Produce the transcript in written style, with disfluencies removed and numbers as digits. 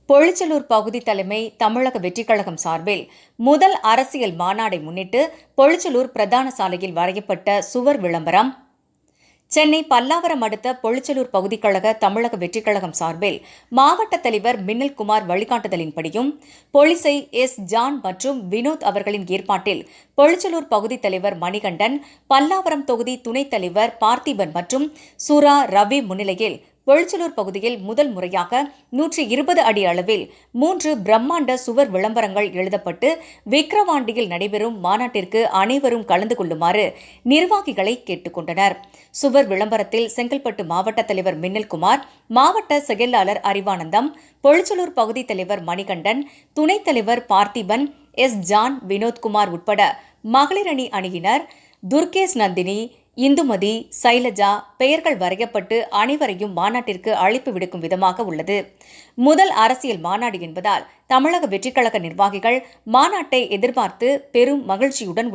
பொழிச்சலூர் பகுதி தலைமை தமிழக வெற்றிக் கழகம் சார்பில் முதல் அரசியல் மாநாடை முன்னிட்டு பொழிச்சலூர் பிரதான சாலையில் வரையப்பட்ட சுவர் விளம்பரம். சென்னை பல்லாவரம் அடுத்த பொழிச்சலூர் பகுதிக் கழக தமிழக வெற்றிக் கழகம் சார்பில் மாவட்ட தலைவர் மின்னல்குமார் வழிகாட்டுதலின்படியும் போலீசை எஸ். ஜான் மற்றும் வினோத் அவர்களின் ஏற்பாட்டில் பொழிச்சலூர் பகுதி தலைவர் மணிகண்டன், பல்லாவரம் தொகுதி துணைத் தலைவர் பார்த்திபன் மற்றும் சுரா ரவி முன்னிலையில் பொழிச்சலூர் பகுதியில் முதல் முறையாக 120 அடி அளவில் 3 பிரம்மாண்ட சுவர் விளம்பரங்கள் எழுதப்பட்டு விக்கிரவாண்டியில் நடைபெறும் மாநாட்டிற்கு அனைவரும் கலந்து கொள்ளுமாறு நிர்வாகிகளை கேட்டுக் கொண்டனர். சுவர் விளம்பரத்தில் செங்கல்பட்டு மாவட்ட தலைவர் மின்னல்குமார், மாவட்ட செயலாளர் அறிவானந்தம், பொழிச்சலூர் பகுதி தலைவர் மணிகண்டன், துணைத் தலைவர் பார்த்திபன், எஸ். ஜான், வினோத்குமார் உட்பட மகளிர் அணியினர், துர்கேஷ் நந்தினி, இந்துமதி, சைலஜா பெயர்கள் வரையப்பட்டு அனைவரையும் மாநாட்டிற்கு அழைப்பு விடுக்கும் விதமாக உள்ளது. முதல் அரசியல் மாநாடு என்பதால் தமிழக வெற்றிக் கழக நிர்வாகிகள் மாநாட்டை எதிர்பார்த்து பெரும் மகிழ்ச்சியுடன்